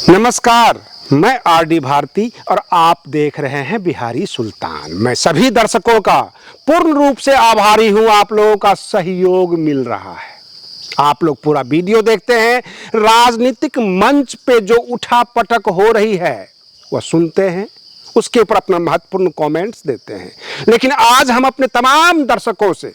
नमस्कार, मैं आरडी भारती और आप देख रहे हैं बिहारी सुल्तान। मैं सभी दर्शकों का पूर्ण रूप से आभारी हूं। आप लोगों का सहयोग मिल रहा है। आप लोग पूरा वीडियो देखते हैं, राजनीतिक मंच पे जो उठापटक हो रही है वह सुनते हैं, उसके ऊपर अपना महत्वपूर्ण कमेंट्स देते हैं। लेकिन आज हम अपने तमाम दर्शकों से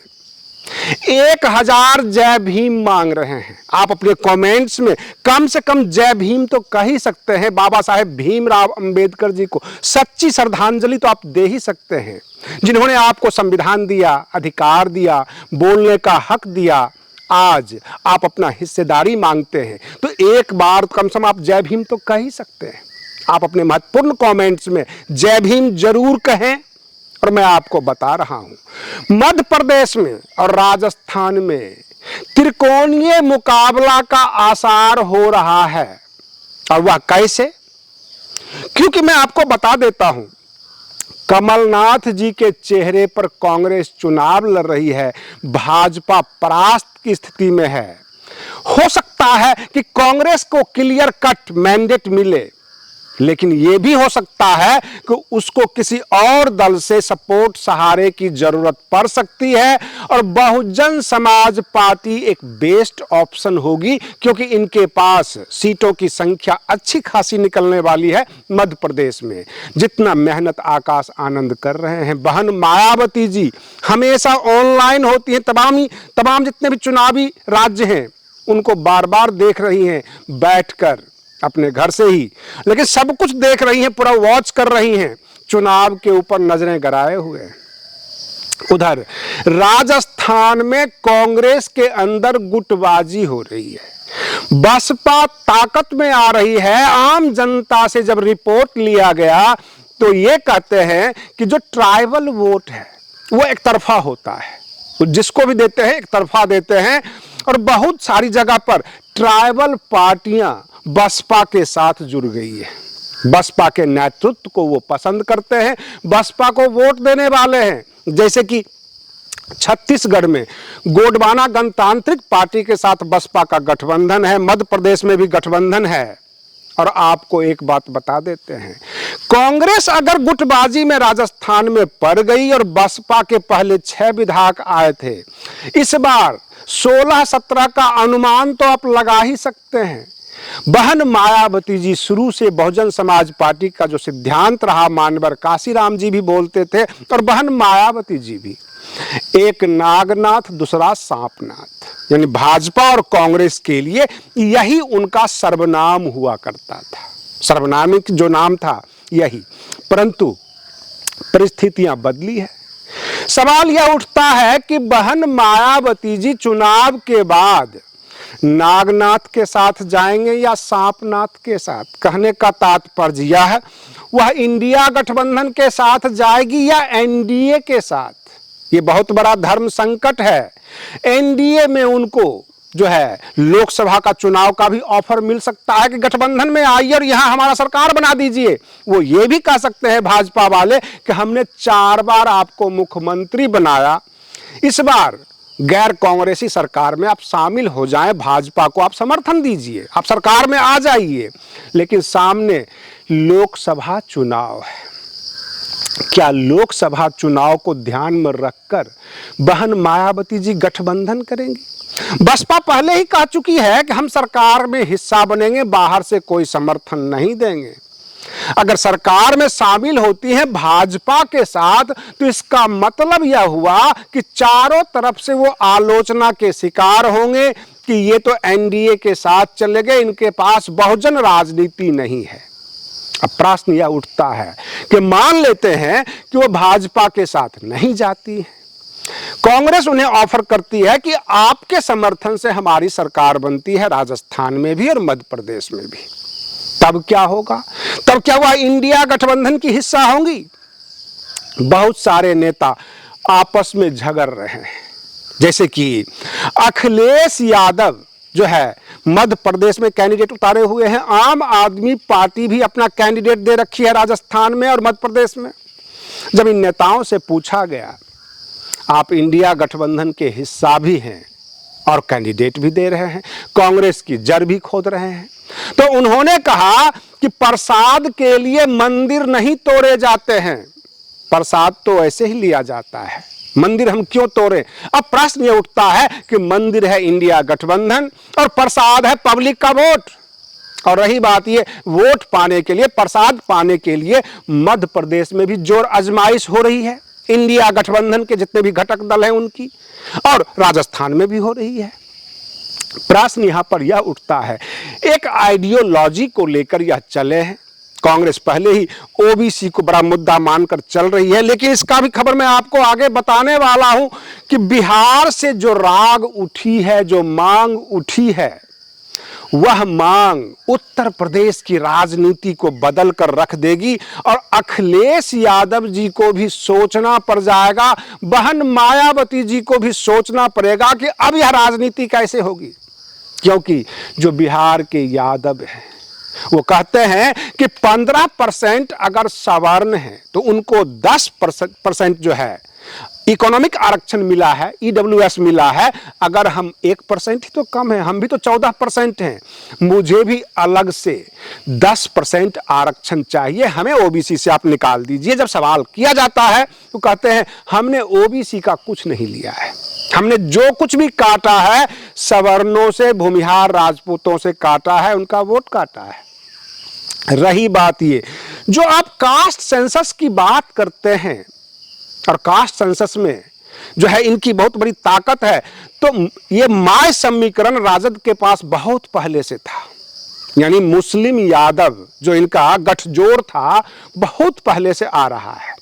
1000 जय भीम मांग रहे हैं। आप अपने कमेंट्स में कम से कम जय भीम तो कह ही सकते हैं। बाबा साहेब भीमराव अंबेडकर जी को सच्ची श्रद्धांजलि तो आप दे ही सकते हैं, जिन्होंने आपको संविधान दिया, अधिकार दिया, बोलने का हक दिया। आज आप अपना हिस्सेदारी मांगते हैं तो एक बार कम से कम आप जय भीम तो कह ही सकते हैं। आप अपने महत्वपूर्ण कमेंट्स में जय भीम जरूर कहें। और मैं आपको बता रहा हूं, मध्य प्रदेश में और राजस्थान में त्रिकोणीय मुकाबला का आसार हो रहा है। और वह कैसे? क्योंकि मैं आपको बता देता हूं, कमलनाथ जी के चेहरे पर कांग्रेस चुनाव लड़ रही है, भाजपा परास्त की स्थिति में है। हो सकता है कि कांग्रेस को क्लियर कट मैंडेट मिले, लेकिन यह भी हो सकता है कि उसको किसी और दल से सपोर्ट सहारे की जरूरत पड़ सकती है और बहुजन समाज पार्टी एक बेस्ट ऑप्शन होगी, क्योंकि इनके पास सीटों की संख्या अच्छी खासी निकलने वाली है। मध्य प्रदेश में जितना मेहनत आकाश आनंद कर रहे हैं, बहन मायावती जी हमेशा ऑनलाइन होती हैं, तमाम जितने भी चुनावी राज्य हैं उनको बार बार देख रही हैं बैठकर अपने घर से ही, लेकिन सब कुछ देख रही हैं, पूरा वॉच कर रही हैं, चुनाव के ऊपर नजरें गड़ाए हुए। उधर राजस्थान में कांग्रेस के अंदर गुटबाजी हो रही है, बसपा ताकत में आ रही है। आम जनता से जब रिपोर्ट लिया गया तो ये कहते हैं कि जो ट्राइबल वोट है वो एक तरफा होता है, जिसको भी देते हैं एक तरफा देते हैं। और बहुत सारी जगह पर ट्राइबल पार्टियां बसपा के साथ जुड़ गई है। बसपा के नेतृत्व को वो पसंद करते हैं, बसपा को वोट देने वाले हैं। जैसे कि छत्तीसगढ़ में गोंडवाना गणतांत्रिक पार्टी के साथ बसपा का गठबंधन है, मध्य प्रदेश में भी गठबंधन है। और आपको एक बात बता देते हैं, कांग्रेस अगर गुटबाजी में राजस्थान में पड़ गई और बसपा के पहले 6 विधायक आए थे, इस बार 16-17 का अनुमान तो आप लगा ही सकते हैं। बहन मायावती जी शुरू से बहुजन समाज पार्टी का जो सिद्धांत रहा, मानवर काशीराम जी भी बोलते थे और बहन मायावती जी भी, एक नागनाथ दूसरा सांपनाथ, यानी भाजपा और कांग्रेस के लिए यही उनका सर्वनाम हुआ करता था। सर्वनामिक जो नाम था यही, परंतु परिस्थितियां बदली है। सवाल यह उठता है कि बहन मायावती जी चुनाव के बाद नागनाथ के साथ जाएंगे या सांपनाथ के साथ। कहने का तात्पर्य यह है, वह इंडिया गठबंधन के साथ जाएगी या एनडीए के साथ। ये बहुत बड़ा धर्म संकट है। एनडीए में उनको जो है लोकसभा का चुनाव का भी ऑफर मिल सकता है कि गठबंधन में आइए और यहां हमारा सरकार बना दीजिए। वो ये भी कह सकते हैं भाजपा वाले कि हमने 4 बार आपको मुख्यमंत्री बनाया, इस बार गैर कांग्रेसी सरकार में आप शामिल हो जाएं, भाजपा को आप समर्थन दीजिए, आप सरकार में आ जाइए। लेकिन सामने लोकसभा चुनाव है। क्या लोकसभा चुनाव को ध्यान में रखकर बहन मायावती जी गठबंधन करेंगी? बसपा पहले ही कह चुकी है कि हम सरकार में हिस्सा बनेंगे, बाहर से कोई समर्थन नहीं देंगे। अगर सरकार में शामिल होती है भाजपा के साथ तो इसका मतलब यह हुआ कि चारों तरफ से वो आलोचना के शिकार होंगे कि ये तो एनडीए के साथ चले गए, इनके पास बहुजन राजनीति नहीं है। अब प्रश्न यह उठता है कि मान लेते हैं कि वो भाजपा के साथ नहीं जाती है, कांग्रेस उन्हें ऑफर करती है कि आपके समर्थन से हमारी सरकार बनती है राजस्थान में भी और मध्य प्रदेश में भी, तब क्या होगा? तब क्या वह इंडिया गठबंधन की हिस्सा होंगी? बहुत सारे नेता आपस में झगड़ रहे हैं। जैसे कि अखिलेश यादव जो है मध्य प्रदेश में कैंडिडेट उतारे हुए हैं, आम आदमी पार्टी भी अपना कैंडिडेट दे रखी है राजस्थान में और मध्य प्रदेश में। जब इन नेताओं से पूछा गया आप इंडिया गठबंधन के हिस्सा भी हैं और कैंडिडेट भी दे रहे हैं, कांग्रेस की जड़ भी खोद रहे हैं। तो उन्होंने कहा कि प्रसाद के लिए मंदिर नहीं तोड़े जाते हैं, प्रसाद तो ऐसे ही लिया जाता है, मंदिर हम क्यों तोड़े। अब प्रश्न ये उठता है कि मंदिर है इंडिया गठबंधन और प्रसाद है पब्लिक का वोट। और रही बात ये वोट पाने के लिए, प्रसाद पाने के लिए मध्य प्रदेश में भी जोर आजमाइश हो रही है, इंडिया गठबंधन के जितने भी घटक दल हैं उनकी, और राजस्थान में भी हो रही है। प्रश्न यहां पर यह उठता है, एक आइडियोलॉजी को लेकर यह चले हैं, कांग्रेस पहले ही ओबीसी को बड़ा मुद्दा मानकर चल रही है, लेकिन इसका भी खबर मैं आपको आगे बताने वाला हूं कि बिहार से जो राग उठी है, जो मांग उठी है, वह मांग उत्तर प्रदेश की राजनीति को बदल कर रख देगी और अखिलेश यादव जी को भी सोचना पड़ जाएगा, बहन मायावती जी को भी सोचना पड़ेगा कि अब यह राजनीति कैसे होगी। क्योंकि जो बिहार के यादव हैं वो कहते हैं कि 15% अगर सवर्ण है तो उनको 10% जो है इकोनॉमिक आरक्षण मिला है, ईडब्ल्यूएस मिला है। अगर हम 1% ही तो कम है, हम भी तो 14% हैं, मुझे भी अलग से 10% आरक्षण चाहिए, हमें ओबीसी से आप निकाल दीजिए। जब सवाल किया जाता है तो कहते हैं हमने ओबीसी का कुछ नहीं लिया है, हमने जो कुछ भी काटा है सवर्णों से, भूमिहार राजपूतों से काटा है, उनका वोट काटा है। रही बात ये, जो आप कास्ट सेंसस की बात करते हैं और कास्ट सेंसस में जो है इनकी बहुत बड़ी ताकत है, तो ये माय समीकरण राजद के पास बहुत पहले से था, यानी मुस्लिम यादव जो इनका गठजोड़ था बहुत पहले से आ रहा है।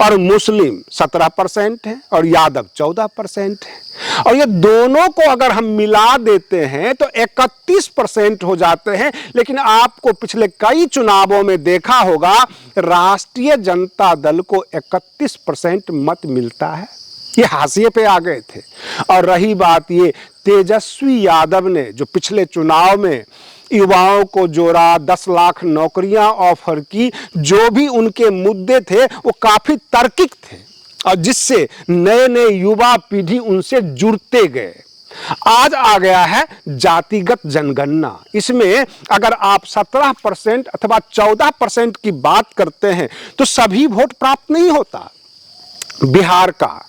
और मुस्लिम 17% है और यादव 14% है, और ये दोनों को अगर हम मिला देते हैं तो 31% हो जाते हैं। लेकिन आपको पिछले कई चुनावों में देखा होगा राष्ट्रीय जनता दल को 31% मत मिलता है, ये हाशिए पे आ गए थे। और रही बात ये, तेजस्वी यादव ने जो पिछले चुनाव में युवाओं को जोड़ा, 10 लाख नौकरियां ऑफर की, जो भी उनके मुद्दे थे वो काफी तार्किक थे और जिससे नए नए युवा पीढ़ी उनसे जुड़ते गए। आज आ गया है जातिगत जनगणना, इसमें अगर आप 17% अथवा 14% की बात करते हैं तो सभी वोट प्राप्त नहीं होता। बिहार का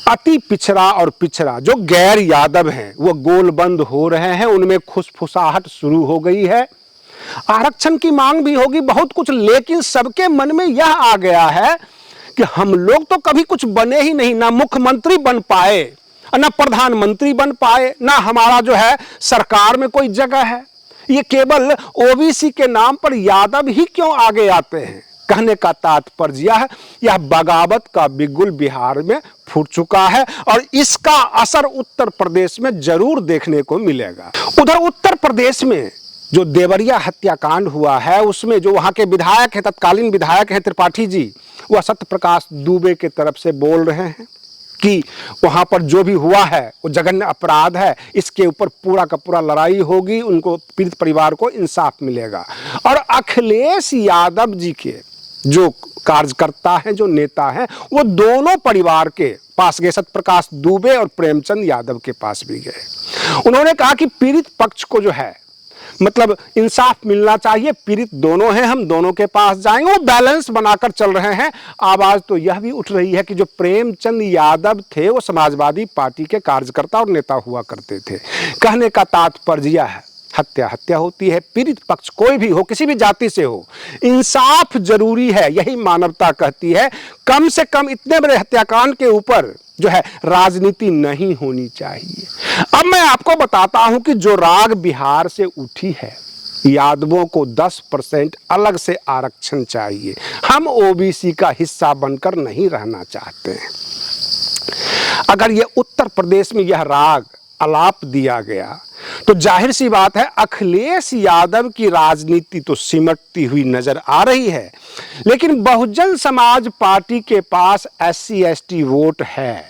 अति पिछड़ा और पिछड़ा जो गैर यादव हैं वो गोलबंद हो रहे हैं, उनमें खुसफुसाहट शुरू हो गई है, आरक्षण की मांग भी होगी, बहुत कुछ। लेकिन सबके मन में यह आ गया है कि हम लोग तो कभी कुछ बने ही नहीं, ना मुख्यमंत्री बन पाए, ना प्रधानमंत्री बन पाए, ना हमारा जो है सरकार में कोई जगह है, ये केवल ओबीसी के नाम पर यादव ही क्यों आगे आते हैं। कहने का तात्पर्य यह बगावत का बिगुल बिहार में फूट चुका है और इसका असर उत्तर प्रदेश में जरूर देखने को मिलेगा। उधर उत्तर प्रदेश में जो देवरिया हत्याकांड हुआ है उसमें जो वहां के विधायक है, तत्कालीन विधायक है त्रिपाठी जी, वह सत्यप्रकाश दुबे के तरफ से बोल रहे हैं कि वहां पर जो भी हुआ है वो जघन्य अपराध है, इसके ऊपर पूरा का पूरा लड़ाई होगी, उनको पीड़ित परिवार को इंसाफ मिलेगा। और अखिलेश यादव जी के जो कार्यकर्ता हैं, जो नेता हैं, वो दोनों परिवार के पास गए, सत्यप्रकाश दुबे और प्रेमचंद यादव के पास भी गए। उन्होंने कहा कि पीड़ित पक्ष को जो है मतलब इंसाफ मिलना चाहिए, पीड़ित दोनों हैं, हम दोनों के पास जाएंगे, वो बैलेंस बनाकर चल रहे हैं। आवाज तो यह भी उठ रही है कि जो प्रेमचंद यादव थे वो समाजवादी पार्टी के कार्यकर्ता और नेता हुआ करते थे। कहने का तात्पर्य है हत्या होती है, पीड़ित पक्ष कोई भी हो, किसी भी जाति से हो, इंसाफ जरूरी है, यही मानवता कहती है। कम से कम इतने बड़े हत्याकांड के ऊपर जो है राजनीति नहीं होनी चाहिए। अब मैं आपको बताता हूं कि जो राग बिहार से उठी है, यादवों को 10% अलग से आरक्षण चाहिए, हम ओबीसी का हिस्सा बनकर नहीं रहना चाहते हैं। अगर ये उत्तर प्रदेश में यह राग अलाप दिया गया तो जाहिर सी बात है अखिलेश यादव की राजनीति तो सिमटती हुई नजर आ रही है, लेकिन बहुजन समाज पार्टी के पास SC ST वोट है।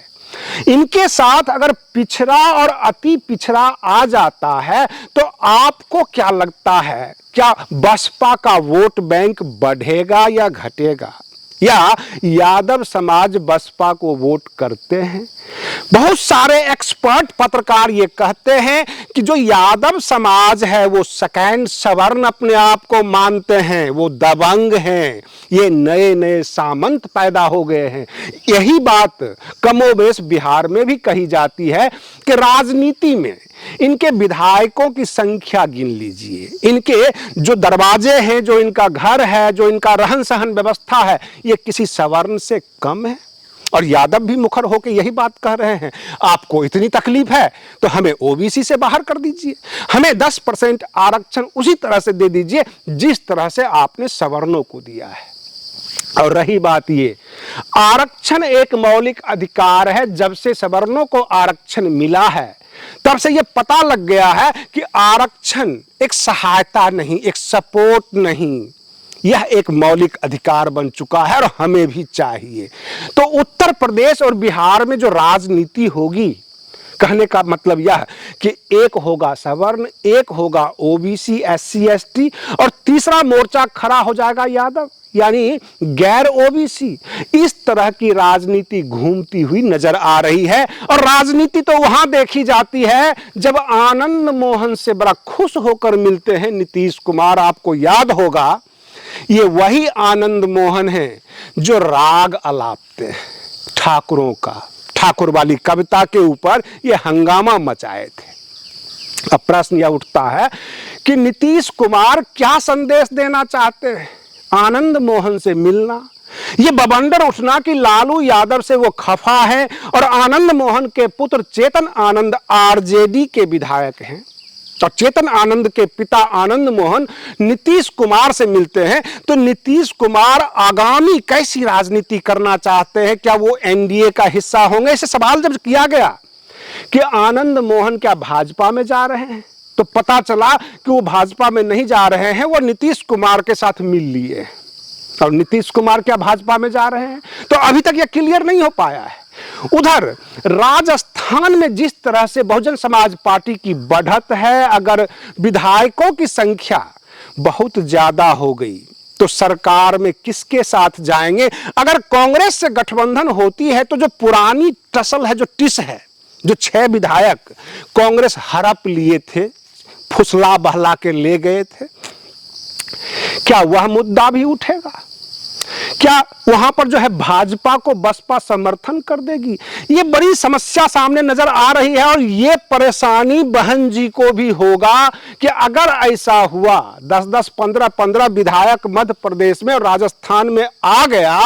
इनके साथ अगर पिछड़ा और अति पिछड़ा आ जाता है तो आपको क्या लगता है, क्या बसपा का वोट बैंक बढ़ेगा या घटेगा? या यादव समाज बसपा को वोट करते हैं? बहुत सारे एक्सपर्ट पत्रकार ये कहते हैं कि जो यादव समाज है वो सेकंड सवर्ण अपने आप को मानते हैं, वो दबंग हैं, ये नए नए सामंत पैदा हो गए हैं। यही बात कमोबेश बिहार में भी कही जाती है कि राजनीति में इनके विधायकों की संख्या गिन लीजिए, इनके जो दरवाजे हैं, जो इनका घर है, जो इनका रहन सहन व्यवस्था है, ये किसी सवर्ण से कम है। और यादव भी मुखर होकर यही बात कह रहे हैं, आपको इतनी तकलीफ है तो हमें ओबीसी से बाहर कर दीजिए, हमें 10% आरक्षण उसी तरह से दे दीजिए जिस तरह से आपने सवर्णों को दिया है। और रही बात ये, आरक्षण एक मौलिक अधिकार है। जब से सवर्णों को आरक्षण मिला है तब से ये पता लग गया है कि आरक्षण एक सहायता नहीं, एक सपोर्ट नहीं, यह एक मौलिक अधिकार बन चुका है और हमें भी चाहिए। तो उत्तर प्रदेश और बिहार में जो राजनीति होगी, कहने का मतलब यह कि एक होगा सवर्ण, एक होगा ओबीसी, एससी, एसटी, और तीसरा मोर्चा खड़ा हो जाएगा यादव, यानी गैर ओबीसी। इस तरह की राजनीति घूमती हुई नजर आ रही है। और राजनीति तो वहां देखी जाती है जब आनंद मोहन से बड़ा खुश होकर मिलते हैं नीतीश कुमार। आपको याद होगा, ये वही आनंद मोहन है जो राग अलापते हैं ठाकुरों का, ठाकुर वाली कविता के ऊपर ये हंगामा मचाए थे। अब प्रश्न यह उठता है कि नीतीश कुमार क्या संदेश देना चाहते हैं? आनंद मोहन से मिलना, ये बवंडर उठना कि लालू यादव से वो खफा है और आनंद मोहन के पुत्र चेतन आनंद आरजेडी के विधायक हैं, और चेतन आनंद के पिता आनंद मोहन नीतीश कुमार से मिलते हैं। तो नीतीश कुमार आगामी कैसी राजनीति करना चाहते हैं? क्या वो एनडीए का हिस्सा होंगे? ऐसे सवाल जब किया गया कि आनंद मोहन क्या भाजपा में जा रहे हैं, तो पता चला कि वो भाजपा में नहीं जा रहे हैं, वो नीतीश कुमार के साथ मिल लिए। और नीतीश कुमार क्या भाजपा में जा रहे हैं? तो अभी तक यह क्लियर नहीं हो पाया है। उधर राजस्थान में जिस तरह से बहुजन समाज पार्टी की बढ़त है, अगर विधायकों की संख्या बहुत ज्यादा हो गई तो सरकार में किसके साथ जाएंगे? अगर कांग्रेस से गठबंधन होती है तो जो पुरानी टसल है, जो टिस है, जो 6 विधायक कांग्रेस हड़प लिए थे, फुसला बहला के ले गए थे, क्या वह मुद्दा भी उठेगा? क्या वहां पर जो है भाजपा को बसपा समर्थन कर देगी? ये बड़ी समस्या सामने नजर आ रही है। और ये परेशानी बहन जी को भी होगा कि अगर ऐसा हुआ, 10-10, 15-15 विधायक मध्य प्रदेश में और राजस्थान में आ गया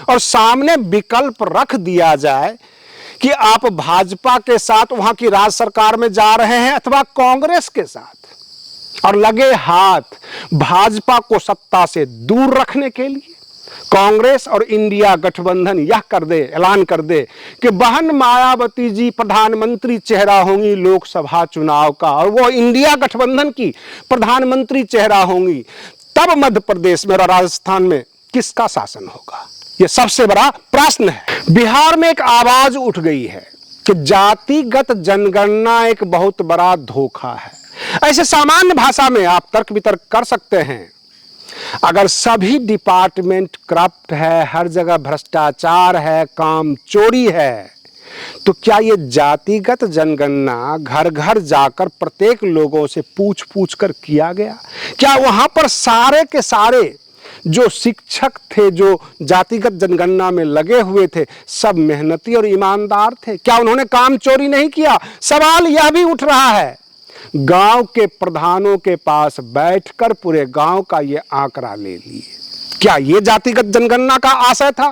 और सामने विकल्प रख दिया जाए कि आप भाजपा के साथ वहां की राज्य सरकार में जा रहे हैं अथवा कांग्रेस के साथ, और लगे हाथ भाजपा को सत्ता से दूर रखने के लिए कांग्रेस और इंडिया गठबंधन यह कर दे, ऐलान कर दे कि बहन मायावती जी प्रधानमंत्री चेहरा होंगी लोकसभा चुनाव का, और वो इंडिया गठबंधन की प्रधानमंत्री चेहरा होंगी, तब मध्य प्रदेश में और राजस्थान में किसका शासन होगा? ये सबसे बड़ा प्रश्न है। बिहार में एक आवाज उठ गई है कि जातिगत जनगणना एक बहुत बड़ा धोखा है। ऐसे सामान्य भाषा में आप तर्क वितर्क कर सकते हैं। अगर सभी डिपार्टमेंट करप्ट है, हर जगह भ्रष्टाचार है, काम चोरी है, तो क्या ये जातिगत जनगणना घर घर जाकर प्रत्येक लोगों से पूछ पूछ कर किया गया? क्या वहां पर सारे के सारे जो शिक्षक थे, जो जातिगत जनगणना में लगे हुए थे, सब मेहनती और ईमानदार थे? क्या उन्होंने काम चोरी नहीं किया? सवाल यह भी उठ रहा है। गांव के प्रधानों के पास बैठकर पूरे गांव का ये आंकड़ा ले लिए। क्या ये जातिगत जनगणना का आशय था?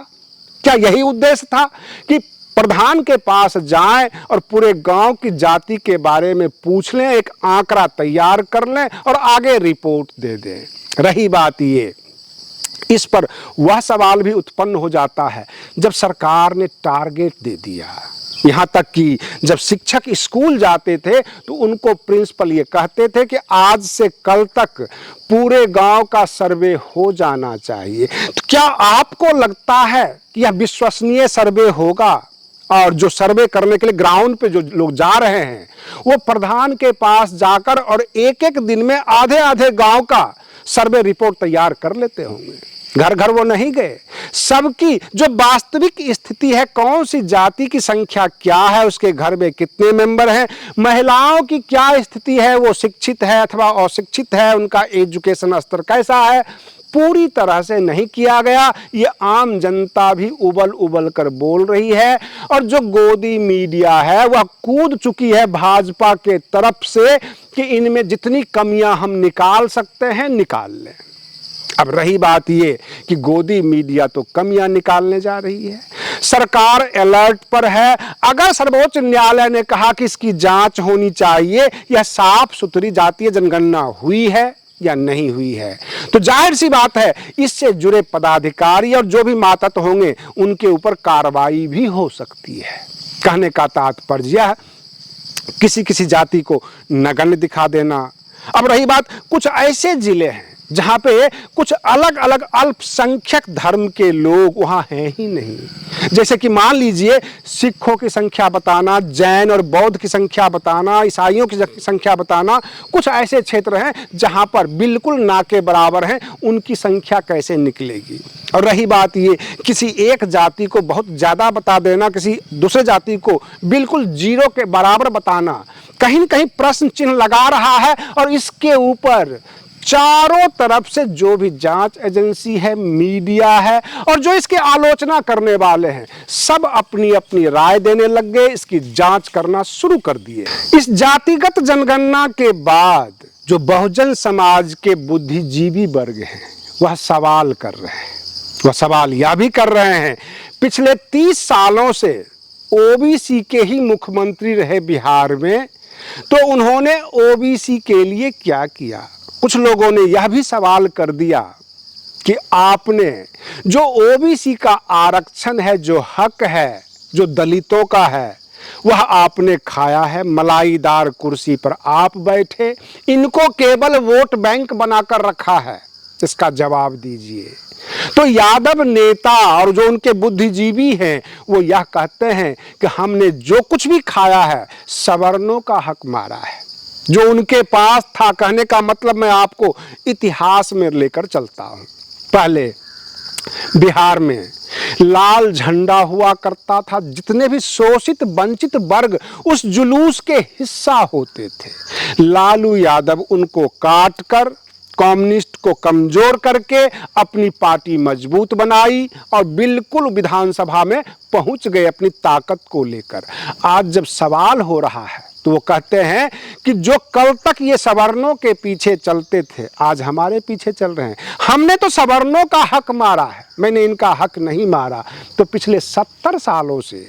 क्या यही उद्देश्य था कि प्रधान के पास जाएं और पूरे गांव की जाति के बारे में पूछ लें, एक आंकड़ा तैयार कर लें और आगे रिपोर्ट दे दें? रही बात ये, इस पर वह सवाल भी उत्पन्न हो जाता है जब सरकार ने टारगेट दे दिया। यहां तक कि जब शिक्षक स्कूल जाते थे तो उनको प्रिंसिपल ये कहते थे कि आज से कल तक पूरे गांव का सर्वे हो जाना चाहिए। तो क्या आपको लगता है कि यह विश्वसनीय सर्वे होगा? और जो सर्वे करने के लिए ग्राउंड पे जो लोग जा रहे हैं वो प्रधान के पास जाकर और एक एक दिन में आधे आधे गांव का सर्वे रिपोर्ट तैयार कर लेते होंगे। घर घर वो नहीं गए। सबकी जो वास्तविक स्थिति है, कौन सी जाति की संख्या क्या है, उसके घर में कितने मेंबर हैं, महिलाओं की क्या स्थिति है, वो शिक्षित है अथवा अशिक्षित है, उनका एजुकेशन स्तर कैसा है, पूरी तरह से नहीं किया गया। ये आम जनता भी उबल उबल कर बोल रही है। और जो गोदी मीडिया है वह कूद चुकी है भाजपा के तरफ से कि इनमें जितनी कमियां हम निकाल सकते हैं निकाल लें। अब रही बात ये कि गोदी मीडिया तो कमियां निकालने जा रही है, सरकार अलर्ट पर है। अगर सर्वोच्च न्यायालय ने कहा कि इसकी जांच होनी चाहिए, यह साफ सुथरी जातीय जनगणना हुई है या नहीं हुई है, तो जाहिर सी बात है इससे जुड़े पदाधिकारी और जो भी मातहत होंगे उनके ऊपर कार्रवाई भी हो सकती है। कहने का तात्पर्य है किसी किसी जाति को नगण्य दिखा देना। अब रही बात, कुछ ऐसे जिले हैं जहां पे कुछ अलग अलग अल्पसंख्यक धर्म के लोग वहां हैं ही नहीं। जैसे कि मान लीजिए सिखों की संख्या बताना, जैन और बौद्ध की संख्या बताना, ईसाइयों की संख्या बताना, कुछ ऐसे क्षेत्र हैं जहां पर बिल्कुल ना के बराबर हैं, उनकी संख्या कैसे निकलेगी। और रही बात ये, किसी एक जाति को बहुत ज्यादा बता देना, किसी दूसरे जाति को बिल्कुल जीरो के बराबर बताना, कहीं न कहीं प्रश्न चिन्ह लगा रहा है। और इसके ऊपर चारों तरफ से जो भी जांच एजेंसी है, मीडिया है और जो इसकी आलोचना करने वाले हैं, सब अपनी अपनी राय देने लग गए, इसकी जांच करना शुरू कर दिए। इस जातिगत जनगणना के बाद जो बहुजन समाज के बुद्धिजीवी वर्ग हैं वह सवाल कर रहे हैं। वह सवाल यह भी कर रहे हैं, पिछले 30 सालों से ओबीसी के ही मुख्यमंत्री रहे बिहार में, तो उन्होंने ओबीसी के लिए क्या किया। कुछ लोगों ने यह भी सवाल कर दिया कि आपने जो ओबीसी का आरक्षण है, जो हक है, जो दलितों का है, वह आपने खाया है। मलाईदार कुर्सी पर आप बैठे, इनको केवल वोट बैंक बनाकर रखा है। इसका जवाब दीजिए। तो यादव नेता और जो उनके बुद्धिजीवी हैं वो यह कहते हैं कि हमने जो कुछ भी खाया है सवर्णों का हक मारा है, जो उनके पास था। कहने का मतलब मैं आपको इतिहास में लेकर चलता हूं। पहले बिहार में लाल झंडा हुआ करता था, जितने भी शोषित वंचित वर्ग उस जुलूस के हिस्सा होते थे, लालू यादव उनको काट कर कम्युनिस्ट को कमजोर करके अपनी पार्टी मजबूत बनाई और बिल्कुल विधानसभा में पहुंच गए अपनी ताकत को लेकर। आज जब सवाल हो रहा है तो वो कहते हैं कि जो कल तक ये सवर्णों के पीछे चलते थे आज हमारे पीछे चल रहे हैं। हमने तो सवर्णों का हक मारा है, मैंने इनका हक नहीं मारा। तो पिछले 70 सालों से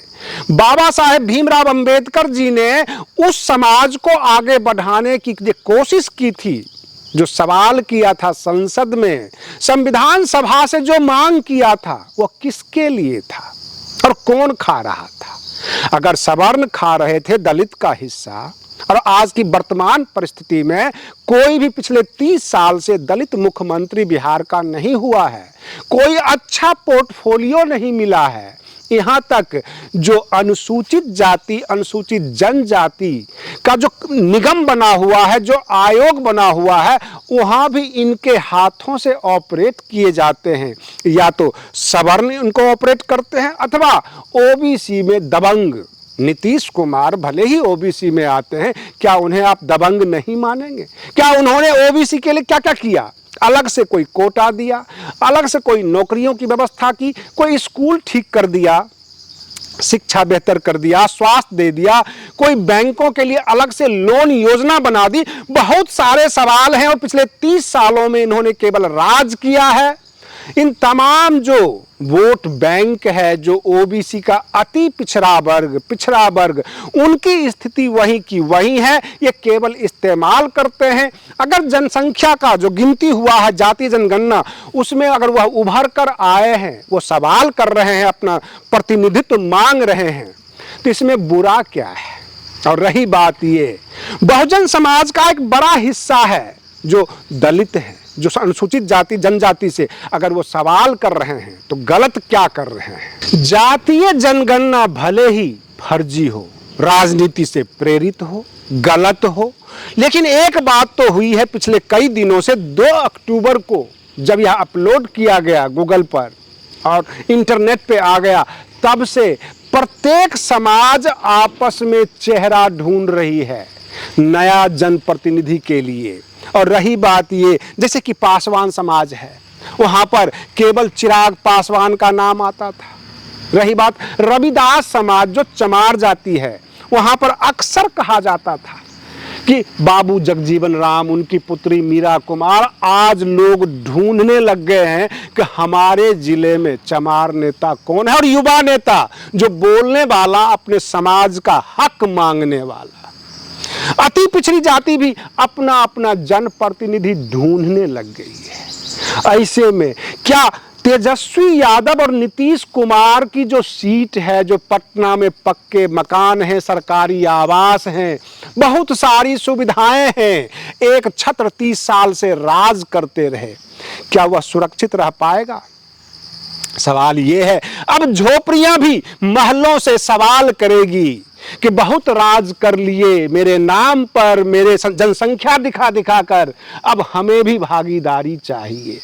बाबा साहेब भीमराव अंबेडकर जी ने उस समाज को आगे बढ़ाने की कोशिश की थी, जो सवाल किया था संसद में, संविधान सभा से जो मांग किया था, वो किसके लिए था और कौन खा रहा था। अगर सवर्ण खा रहे थे दलित का हिस्सा, और आज की वर्तमान परिस्थिति में कोई भी पिछले 30 साल से दलित मुख्यमंत्री बिहार का नहीं हुआ है, कोई अच्छा पोर्टफोलियो नहीं मिला है, यहाँ तक जो अनुसूचित जाति अनुसूचित जनजाति का जो निगम बना हुआ है, जो आयोग बना हुआ है, वहाँ भी इनके हाथों से ऑपरेट किए जाते हैं। या तो सवर्ण उनको ऑपरेट करते हैं अथवा ओबीसी में दबंग। नीतीश कुमार भले ही ओबीसी में आते हैं, क्या उन्हें आप दबंग नहीं मानेंगे? क्या उन्होंने ओबीसी के लिए क्या क्या किया? अलग से कोई कोटा दिया, अलग से कोई नौकरियों की व्यवस्था की, कोई स्कूल ठीक कर दिया, शिक्षा बेहतर कर दिया, स्वास्थ्य दे दिया, कोई बैंकों के लिए अलग से लोन योजना बना दी। बहुत सारे सवाल हैं और पिछले 30 सालों में इन्होंने केवल राज किया है। इन तमाम जो वोट बैंक है, जो ओबीसी का अति पिछड़ा वर्ग, उनकी स्थिति वही की वही है। ये केवल इस्तेमाल करते हैं। अगर जनसंख्या का जो गिनती हुआ है, जातीय जनगणना, उसमें अगर वह उभर कर आए हैं, वो सवाल कर रहे हैं, अपना प्रतिनिधित्व मांग रहे हैं, तो इसमें बुरा क्या है? और रही बात ये, बहुजन समाज का एक बड़ा हिस्सा है जो दलित है, जो अनुसूचित जाति जनजाति से अगर वो सवाल कर रहे हैं तो गलत क्या कर रहे हैं? जातीय जनगणना भले ही फर्जी हो, राजनीति से प्रेरित हो, गलत हो, लेकिन एक बात तो हुई है पिछले कई दिनों से, 2 अक्टूबर को जब यह अपलोड किया गया गूगल पर और इंटरनेट पे आ गया, तब से प्रत्येक समाज आपस में चेहरा ढूंढ रही है नया जनप्रतिनिधि के लिए। और रही बात ये, जैसे कि पासवान समाज है, वहां पर केवल चिराग पासवान का नाम आता था। रही बात रविदास समाज जो चमार जाति है, वहां पर अक्सर कहा जाता था कि बाबू जगजीवन राम, उनकी पुत्री मीरा कुमार। आज लोग ढूंढने लग गए हैं कि हमारे जिले में चमार नेता कौन है, और युवा नेता जो बोलने वाला, अपने समाज का हक मांगने वाला। अति पिछड़ी जाति भी अपना अपना जनप्रतिनिधि ढूंढने लग गई है। ऐसे में क्या तेजस्वी यादव और नीतीश कुमार की जो सीट है, जो पटना में पक्के मकान हैं, सरकारी आवास हैं, बहुत सारी सुविधाएं हैं, एक छत्र 30 साल से राज करते रहे, क्या वह सुरक्षित रह पाएगा? सवाल यह है। अब झोपड़ियां भी महलों से सवाल करेगी कि बहुत राज कर लिए मेरे नाम पर, मेरे जनसंख्या दिखा दिखा कर, अब हमें भी भागीदारी चाहिए।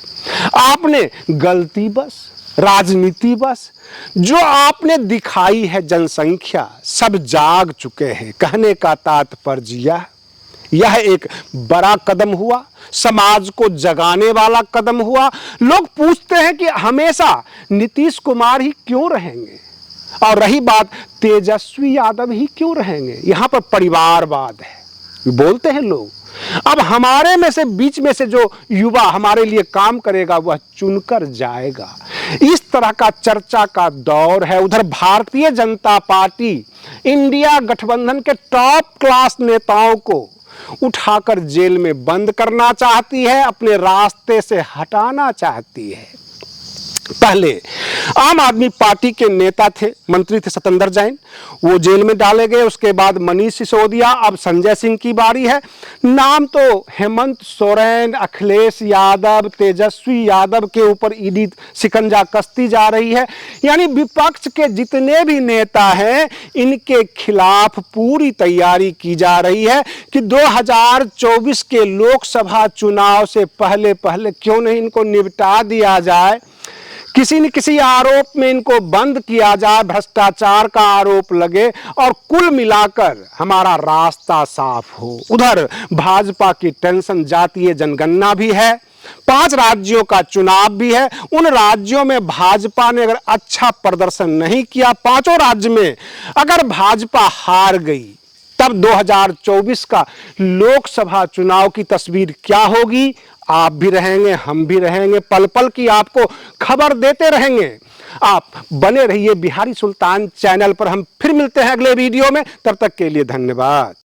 आपने गलती बस, राजनीति बस, जो आपने दिखाई है जनसंख्या, सब जाग चुके हैं। कहने का तात्पर्य यह एक बड़ा कदम हुआ, समाज को जगाने वाला कदम हुआ। लोग पूछते हैं कि हमेशा नीतीश कुमार ही क्यों रहेंगे, और रही बात तेजस्वी यादव ही क्यों रहेंगे? यहां पर परिवारवाद है, बोलते हैं लोग। अब हमारे में से, बीच में से जो युवा हमारे लिए काम करेगा वह चुनकर जाएगा। इस तरह का चर्चा का दौर है। उधर भारतीय जनता पार्टी इंडिया गठबंधन के टॉप क्लास नेताओं को उठाकर जेल में बंद करना चाहती है, अपने रास्ते से हटाना चाहती है। पहले आम आदमी पार्टी के नेता थे, मंत्री थे सत्येंद्र जैन, वो जेल में डाले गए। उसके बाद मनीष सिसोदिया, अब संजय सिंह की बारी है। नाम तो हेमंत सोरेन, अखिलेश यादव, तेजस्वी यादव के ऊपर ईडी शिकंजा कसती जा रही है। यानी विपक्ष के जितने भी नेता हैं, इनके खिलाफ पूरी तैयारी की जा रही है कि 2024 के लोकसभा चुनाव से पहले पहले क्यों नहीं इनको निपटा दिया जाए, किसी न किसी आरोप में इनको बंद किया जाए, भ्रष्टाचार का आरोप लगे और कुल मिलाकर हमारा रास्ता साफ हो। उधर भाजपा की टेंशन जातीय जनगणना भी है, 5 राज्यों का चुनाव भी है। उन राज्यों में भाजपा ने अगर अच्छा प्रदर्शन नहीं किया, 5 राज्य में अगर भाजपा हार गई, तब 2024 का लोकसभा चुनाव की तस्वीर क्या होगी? आप भी रहेंगे, हम भी रहेंगे, पल पल की आपको खबर देते रहेंगे। आप बने रहिए बिहारी सुल्तान चैनल पर। हम फिर मिलते हैं अगले वीडियो में, तब तक के लिए धन्यवाद।